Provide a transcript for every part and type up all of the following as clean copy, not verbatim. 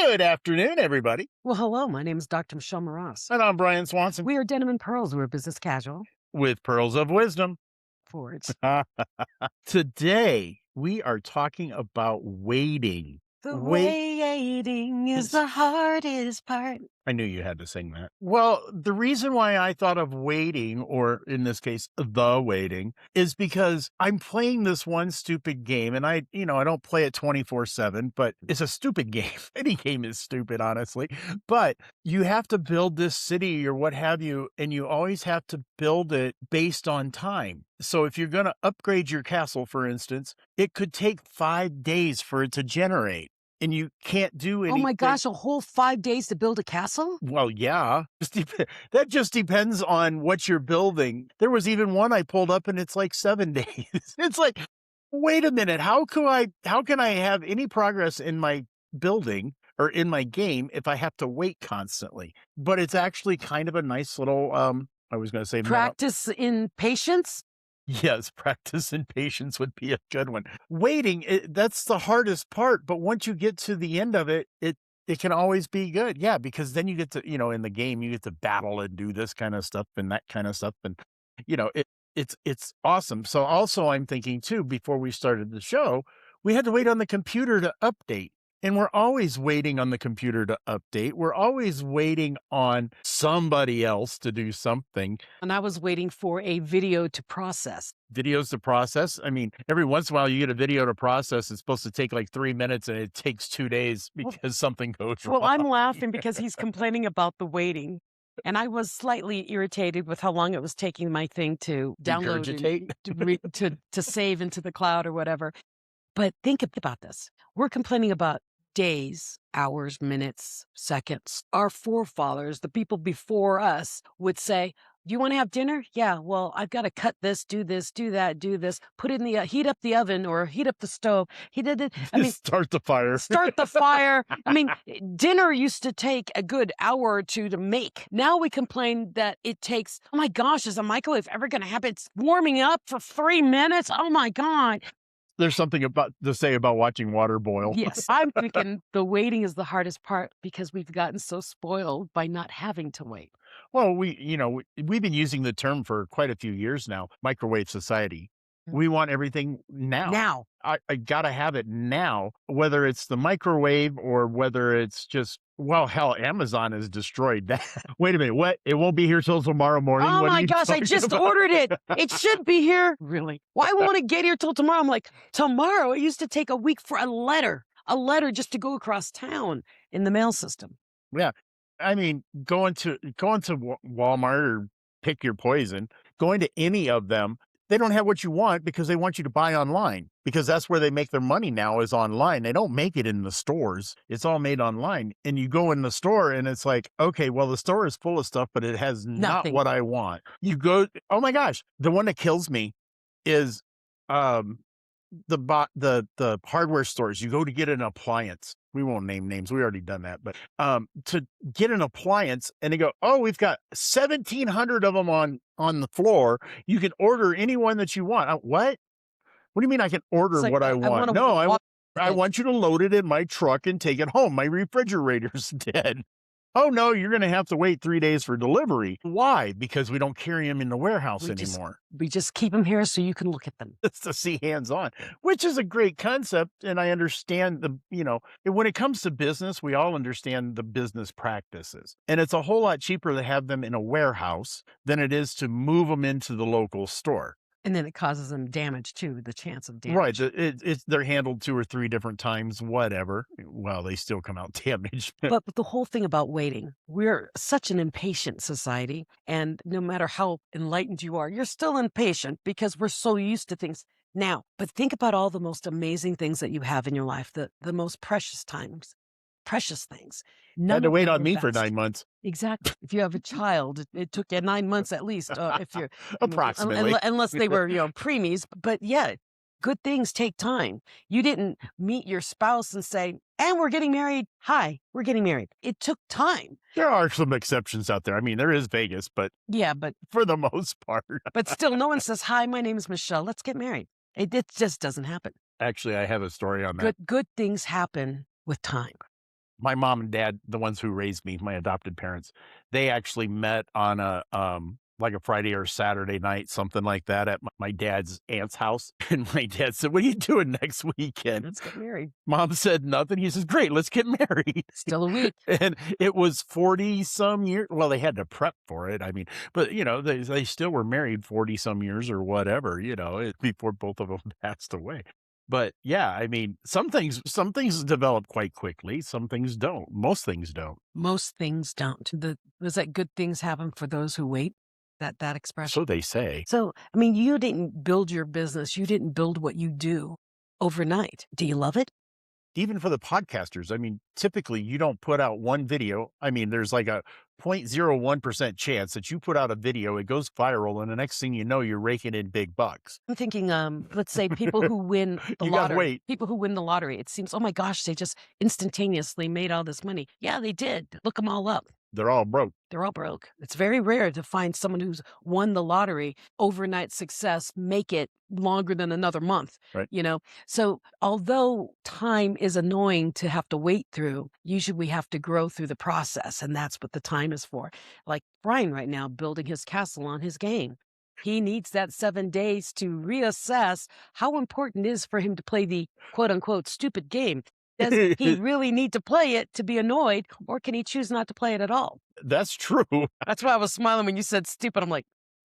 Good afternoon, everybody. Well, hello. My name is Dr. Michelle Moras. And I'm Brian Swanson We are Denim and Pearls. We're business casual with Pearls of Wisdom. forwards. Today, we are talking about waiting. The Wait. waiting is the hardest part. I knew you had to sing that. Well, the reason why I thought of waiting, or in this case, the waiting, is because I'm playing this one stupid game and I don't play it 24/7, but it's a stupid game. Any game is stupid, honestly, but you have to build this city or what have you, and you always have to build it based on time. So if you're going to upgrade your castle, for instance, it could take 5 days for it to generate. And you can't do Oh anything. my gosh, a whole 5 days to build a castle? Well, yeah, that just depends on what you're building. There was even one I pulled up and it's like 7 days. It's like, wait a minute, how can I have any progress in my building or in my game if I have to wait constantly? But it's actually kind of a nice little, I was going to say Practice in patience? Yes, practice and patience would be a good one. Waiting, that's the hardest part, but once you get to the end of it, it can always be good. Yeah, because then you get to, in the game, you get to battle and do this kind of stuff and that kind of stuff. And, it's awesome. So also I'm thinking too, before we started the show, we had to wait on the computer to update. And we're always waiting on the computer to update. We're always waiting on somebody else to do something. And I was waiting for a video to process. Videos to process. I mean, every once in a while you get a video to process. It's supposed to take like 3 minutes and it takes 2 days because something goes wrong. Well, I'm laughing because he's complaining about the waiting. And I was slightly irritated with how long it was taking my thing to download and to save into the cloud or whatever. But think about this. We're complaining about days, hours, minutes, seconds. Our forefathers, the people before us, would say, "Do you want to have dinner? Yeah, well, I've got to cut this, do that, do this, put it in the, heat up the oven or heat up the stove." He did it. I mean, start the fire. Start the fire. I mean, dinner used to take a good hour or two to make. Now we complain that it takes, oh my gosh, is a microwave ever going to happen? It's warming up for 3 minutes. Oh my God. There's something to say about watching water boil. Yes, I'm thinking the waiting is the hardest part because we've gotten so spoiled by not having to wait. Well, we've been using the term for quite a few years now, microwave society. We want everything now. Now. I gotta have it now, whether it's the microwave or whether it's just, well, hell, Amazon has destroyed that. Wait a minute, what? It won't be here till tomorrow morning? Oh What are my you gosh, I talking just about? ordered it. It should be here. Really? Why won't it get here till tomorrow? I'm like, tomorrow? It used to take a week for a letter just to go across town in the mail system. Yeah. I mean, going to Walmart or pick your poison, going to any of them, they don't have what you want because they want you to buy online, because that's where they make their money now, is online. They don't make it in the stores. It's all made online. And you go in the store and it's like, okay, well, the store is full of stuff, but it has not Nothing. what I want. You go, oh my gosh, the one that kills me is the hardware stores. You go to get an appliance. We won't name names. We already done that. But to get an appliance, and they go, "Oh, we've got 1,700 of them on the floor. You can order any one that you want." What? What do you mean I can order It's like, what I want? No, I it. want you to load it in my truck and take it home. My refrigerator's dead. Oh no, you're going to have to wait 3 days for delivery. Why? Because we don't carry them in the warehouse anymore. We just keep them here so you can look at them. It's to see hands-on, which is a great concept. And I understand when it comes to business, we all understand the business practices. And it's a whole lot cheaper to have them in a warehouse than it is to move them into the local store. And then it causes them damage too, the chance of damage. Right. They're handled 2 or 3 different times, whatever. Well, they still come out damaged. But the whole thing about waiting, we're such an impatient society. And no matter how enlightened you are, you're still impatient because we're so used to things now. But think about all the most amazing things that you have in your life, the most precious times, precious things. Had to wait on me for 9 months. Exactly. If you have a child, it took you 9 months at least. If you're Approximately. unless they were, preemies. But yeah, good things take time. You didn't meet your spouse and say, "And we're getting married. Hi, we're getting married." It took time. There are some exceptions out there. I mean, there is Vegas, but Yeah, but for the most part. but still, no one says, "Hi, my name is Michelle. Let's get married." It just doesn't happen. Actually, I have a story on that. Good things happen with time. My mom and dad, the ones who raised me, my adopted parents, they actually met on like a Friday or Saturday night, something like that at my dad's aunt's house. And my dad said, "What are you doing next weekend?" Let's get married. Mom said nothing. He says, "Great, let's get married." Still a week. And it was 40 some years. Well, they had to prep for it. I mean, but they still were married 40 some years or whatever, before both of them passed away. But yeah, I mean, some things develop quite quickly, some things don't. Most things don't. Most things don't. Was that good things happen for those who wait? That expression. So they say. So, I mean, you didn't build your business. You didn't build what you do overnight. Do you love it? Even for the podcasters, I mean, typically you don't put out one video. I mean, there's like a 0.01% chance that you put out a video, it goes viral, and the next thing you know, you're raking in big bucks. I'm thinking, let's say people who win the You gotta lottery. wait. People who win the lottery. It seems, oh my gosh, they just instantaneously made all this money. Yeah, they did. Look them all up. They're all broke. They're all broke. It's very rare to find someone who's won the lottery, overnight success, make it longer than another month, Right. So although time is annoying to have to wait through, usually we have to grow through the process. And that's what the time is for. Like Brian right now, building his castle on his game. He needs that 7 days to reassess how important it is for him to play the quote unquote stupid game. Does he really need to play it to be annoyed, or can he choose not to play it at all? That's true. That's why I was smiling when you said stupid. I'm like,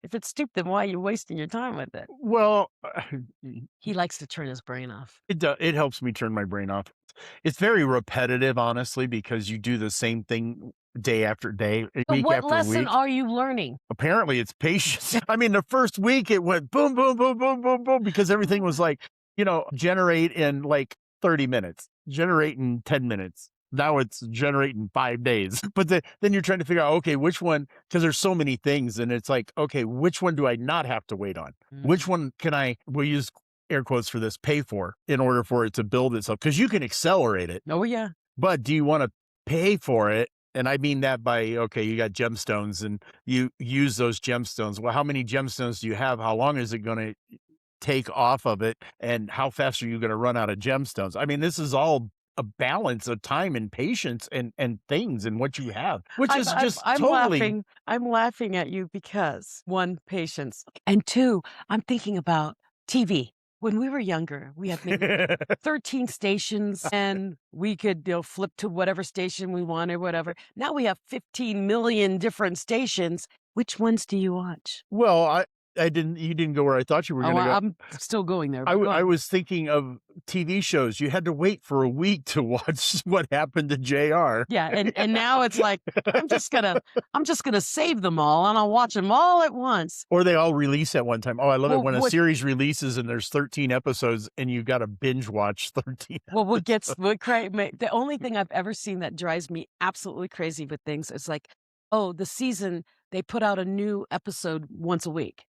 if it's stupid, then why are you wasting your time with it? Well, He likes to turn his brain off. it helps me turn my brain off. It's very repetitive, honestly, because you do the same thing day after day, So week what after lesson week. are you learning? Apparently, it's patience. I mean, the first week it went boom, boom, boom, boom, boom, boom, because everything was like, generate in like 30 minutes, generate in 10 minutes. Now it's generate in 5 days. But then you're trying to figure out, okay, which one, because there's so many things. And it's like, okay, which one do I not have to wait on? Which one can we'll use air quotes for this, pay for in order for it to build itself? Because you can accelerate it. Oh, yeah. But do you want to pay for it? And I mean that by, okay, you got gemstones and you use those gemstones. Well, how many gemstones do you have? How long is it going to take off of it? And how fast are you going to run out of gemstones? I mean, this is all a balance of time and patience and things and what you have, which is just I'm totally. laughing. I'm laughing at you because one, patience, and two, I'm thinking about TV. When we were younger, we had maybe 13 stations and we could flip to whatever station we wanted, whatever. Now we have 15 million different stations. Which ones do you watch? Well, you didn't go where I thought you were going to go. I'm still going there. I was thinking of TV shows. You had to wait for a week to watch what happened to JR. Yeah, and now it's like I'm just gonna save them all and I'll watch them all at once. Or they all release at one time. Oh, I love it when a series releases and there's 13 episodes and you got to binge watch 13. Well, the only thing I've ever seen that drives me absolutely crazy with things is like, oh, the season they put out a new episode once a week.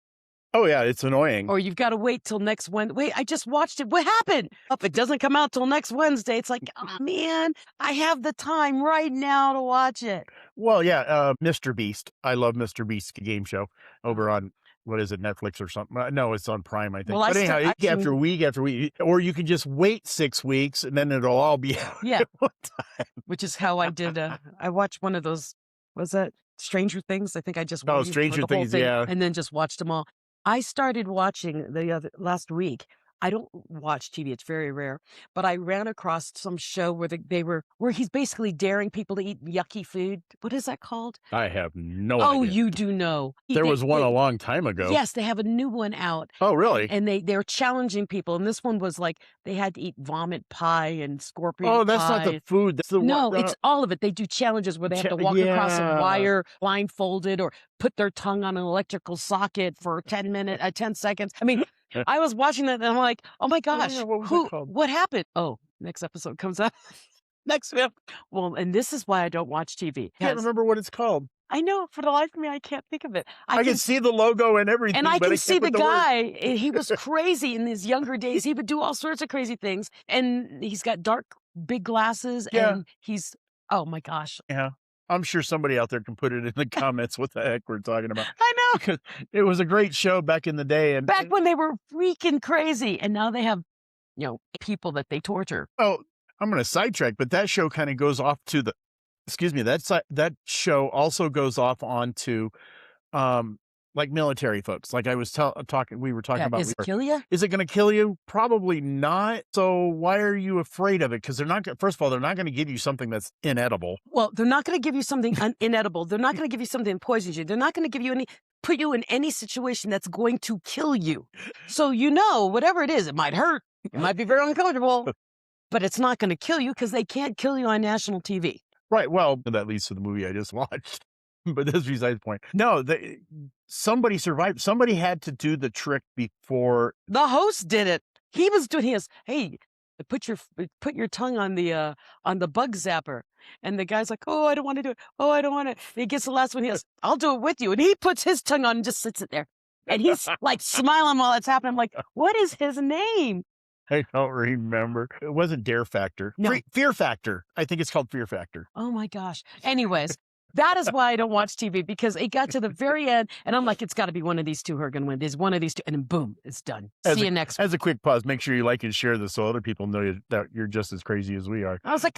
Oh, yeah, it's annoying. Or you've got to wait till next Wednesday. Wait, I just watched it. What happened? If it doesn't come out till next Wednesday, it's like, oh, man, I have the time right now to watch it. Well, yeah, Mr. Beast. I love Mr. Beast's game show over on, what is it, Netflix or something? No, it's on Prime, I think. Well, but anyhow, after week, or you can just wait 6 weeks and then it'll all be out at one time. Which is how I did. I watched one of those, was that Stranger Things? I think I just watched Stranger Things, yeah. And then just watched them all. I started watching last week. I don't watch TV. It's very rare. But I ran across some show where he's basically daring people to eat yucky food. What is that called? I have no idea. Oh, you do know. There was one a long time ago. Yes, they have a new one out. Oh, really? And they're challenging people. And this one was like they had to eat vomit pie and scorpion pie. Oh, that's not the food. That's the No, it's all of it. They do challenges where they have to walk across a wire blindfolded or put their tongue on an electrical socket for 10 seconds. I mean, I was watching that and I'm like, oh my gosh, what happened? Oh, next episode comes out. Next week. Well, and this is why I don't watch TV. I can't remember what it's called. I know, for the life of me, I can't think of it. I can see the logo and everything. And I can see the guy. He was crazy in his younger days. He would do all sorts of crazy things. And he's got dark, big glasses. Yeah. And oh my gosh. Yeah. I'm sure somebody out there can put it in the comments what the heck we're talking about. I know. Because it was a great show back in the day. Back when they were freaking crazy. And now they have, people that they torture. Oh, I'm going to sidetrack, but that show kind of goes off to the, excuse me, that show also goes off onto, like military folks. Like I was talking, we were talking Yeah, about, is it kill you? is it going to kill you? Probably not. So why are you afraid of it? Because they're not, first of all, they're not going to give you something that's inedible. Well, they're not going to give you something inedible. They're not going to give you something that poisons you. They're not going to give you put you in any situation that's going to kill you. So, whatever it is, it might hurt. It might be very uncomfortable, but it's not going to kill you because they can't kill you on national TV. Right. Well, that leads to the movie I just watched. But that's besides the point. No, somebody survived. Somebody had to do the trick before. The host did it. He was doing his, hey, put your tongue on the bug zapper. And the guy's like, oh, I don't want to do it. Oh, I don't want to. He gets the last one. He goes, I'll do it with you. And he puts his tongue on and just sits it there. And he's like smiling while it's happening. I'm like, what is his name? I don't remember. It wasn't Dare Factor. No. Fear Factor. I think it's called Fear Factor. Oh my gosh. Anyways, that is why I don't watch TV, because it got to the very end and I'm like, it's got to be one of these two who are going to win. There's one of these two. And then boom, it's done. See you next week. As a quick pause, make sure you like and share this so other people know that you're just as crazy as we are. I was like,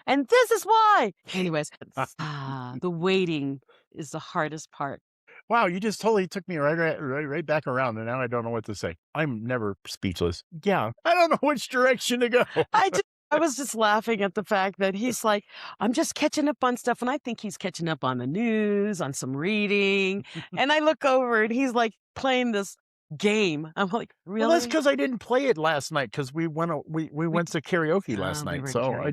and this is why. Anyways, the waiting is the hardest part. Wow, you just totally took me right back around, and now I don't know what to say. I'm never speechless. Yeah, I don't know which direction to go. I was just laughing at the fact that he's like, I'm just catching up on stuff, and I think he's catching up on the news, on some reading, and I look over and he's like playing this game. I'm like, really? Well, that's because I didn't play it last night because we went to karaoke last night, so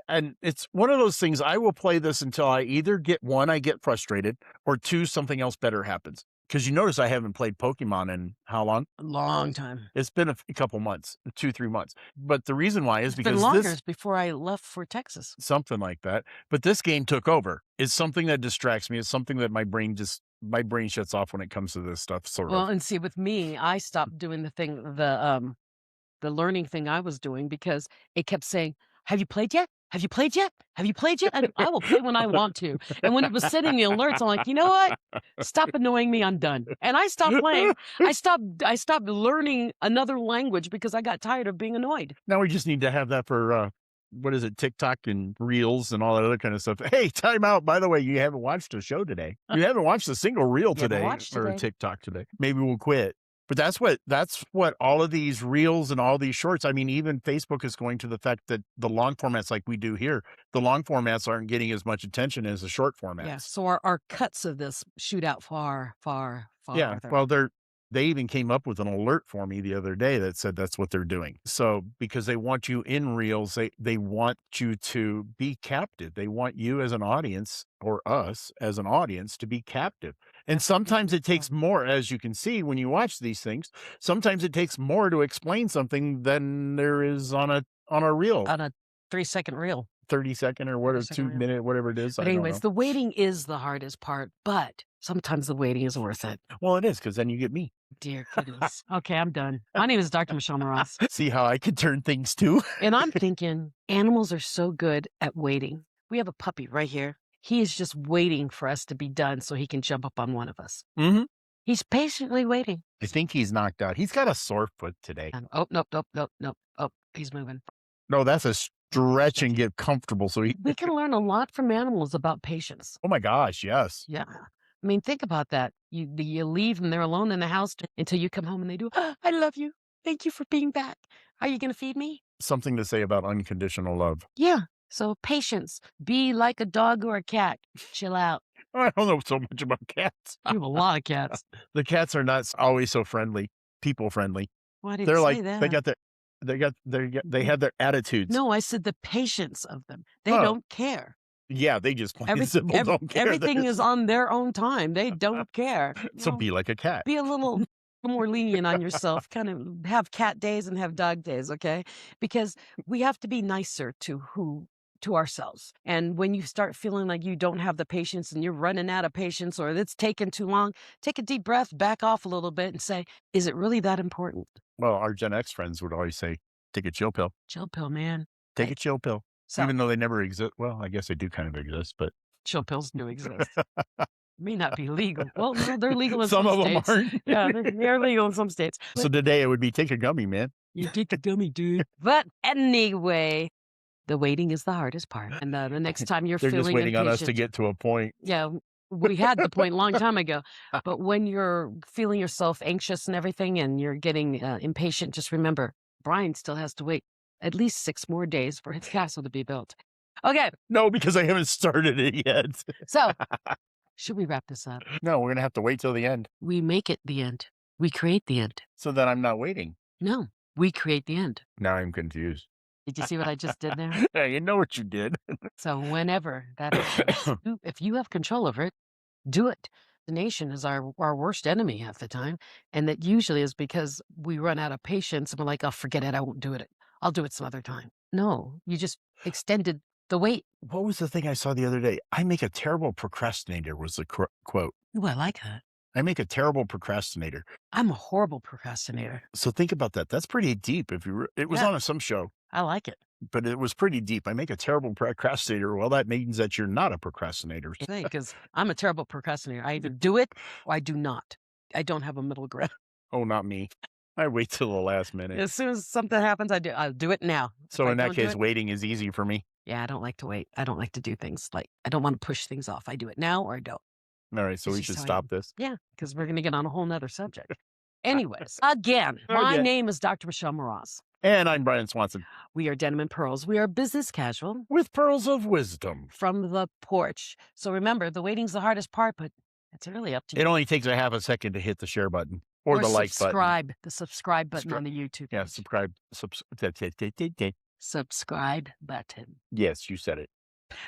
and it's one of those things. I will play this until I either get I get frustrated, or two, something else better happens. Because you notice I haven't played Pokemon in how long? A long time. It's been a couple months, 2-3 months. But the reason why is because it's been longer before I left for Texas. Something like that. But this game took over. It's something that distracts me. It's something that my brain shuts off when it comes to this stuff. Well, and see, with me, I stopped doing the learning thing I was doing because it kept saying, have you played yet? Have you played yet? Have you played yet? And I will play when I want to. And when it was sending the alerts, I'm like, you know what? Stop annoying me. I'm done. And I stopped playing. I stopped learning another language because I got tired of being annoyed. Now we just need to have that for what is it, TikTok and Reels and all that other kind of stuff. Hey, time out. By the way, you haven't watched a show today. You haven't watched a single Reel today or a TikTok today. Maybe we'll quit. But that's what all of these Reels and all these shorts. I mean, even Facebook is going to the fact that the long formats like we do here, the long formats aren't getting as much attention as the short formats. Yeah. So our cuts of this shoot out far, far, far. Yeah. Farther. Well, they even came up with an alert for me the other day that said that's what they're doing. So because they want you in Reels, they want you to be captive. They want you as an audience, or us as an audience, to be captive. And sometimes it takes more, as you can see when you watch these things, sometimes it takes more to explain something than there is on a reel. On a 3-second reel. 30-second or whatever, 2-minute, whatever it is. But anyways, the waiting is the hardest part, but sometimes the waiting is worth it. Well, it is, because then you get me. Dear goodness. Okay, I'm done. My name is Dr. Michelle Moroz. See how I can turn things too? And I'm thinking animals are so good at waiting. We have a puppy right here. He is just waiting for us to be done so he can jump up on one of us. Mm-hmm. He's patiently waiting. I think he's knocked out. He's got a sore foot today. Oh, nope. Oh, he's moving. No, that's a stretch and get comfortable. So we can learn a lot from animals about patience. Oh my gosh, yes. Yeah. I mean, think about that. You leave and they're alone in the house until you come home and they do, I love you. Thank you for being back. Are you going to feed me? Something to say about unconditional love. Yeah. So patience. Be like a dog or a cat. Chill out. I don't know so much about cats. You have a lot of cats. The cats are not always so friendly, people friendly. Why did They're you like say that? they have their attitudes. No, I said the patience of them. They don't care. Yeah, they just plain simple don't care. Everything is on their own time. They don't care. So be like a cat. Be a little more lenient on yourself. Kind of have cat days and have dog days, okay? Because we have to be nicer to ourselves. And when you start feeling like you don't have the patience and you're running out of patience or it's taking too long, take a deep breath, back off a little bit and say, is it really that important? Well, our Gen X friends would always say, take a chill pill. Chill pill, man. Take a chill pill. So, even though they never exist. Well, I guess they do kind of exist, but chill pills do exist. May not be legal. Well, no, they're legal in some of states. Them aren't. Yeah, they're legal in some states. So today it would be take a gummy, man. You take a dummy, dude. But anyway, the waiting is the hardest part. And the next time you're They're just feeling waiting on us to impatient, get to a point. yeah, we had the point a long time ago. But when you're feeling yourself anxious and everything and you're getting impatient, just remember, Brian still has to wait at least 6 more days for his castle to be built. Okay, No, because I haven't started it yet. so should we wrap this up? No, we're gonna have to wait till the end We make it the end. We create the end. so that I'm not waiting. No, we create the end. Now I'm confused. Did you see what I just did there? Yeah, you know what you did. So whenever that happens, if you have control over it, do it. The nation is our worst enemy half the time. And that usually is because we run out of patience and we're like, oh, forget it. I won't do it. I'll do it some other time. No, you just extended the wait. What was the thing I saw the other day? I make a terrible procrastinator was the quote. Ooh, I like that. I make a terrible procrastinator. I'm a horrible procrastinator. So think about that. That's pretty deep. It was Yeah. on some show, I like it. but it was pretty deep. I make a terrible procrastinator. Well, that means that you're not a procrastinator. Because I'm a terrible procrastinator. I either do it or I do not. I don't have a middle ground. Oh, not me. I wait till the last minute. As soon as something happens, I'll do it now. So If I in that don't do case, it- waiting is easy for me. Yeah, I don't like to wait. I don't like to do things like I don't want to push things off. I do it now or I don't. All right, so It's we just should how I stop am. this. Yeah, because we're going to get on a whole nother subject. Anyways, again, my Okay. name is Dr. Michelle Moroz. And I'm Brian Swanson We are Denim and Pearls. We are business casual with pearls of wisdom. from the porch. So remember, the waiting's the hardest part, but it's really up to you. It only takes a half a second to hit the share button or the like button. subscribe. The subscribe button on the YouTube. Yeah, page. subscribe. Subscribe button. Yes, you said it.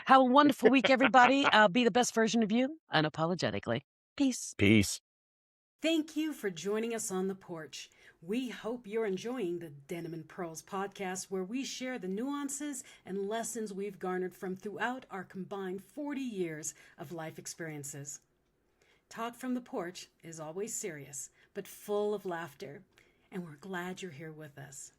Have a wonderful week, everybody. Be the best version of you, unapologetically. Peace. Peace. Thank you for joining us on the porch. We hope you're enjoying the Denim and Pearls podcast, where we share the nuances and lessons we've garnered from throughout our combined 40 years of life experiences. Talk from the porch is always serious, but full of laughter, and we're glad you're here with us.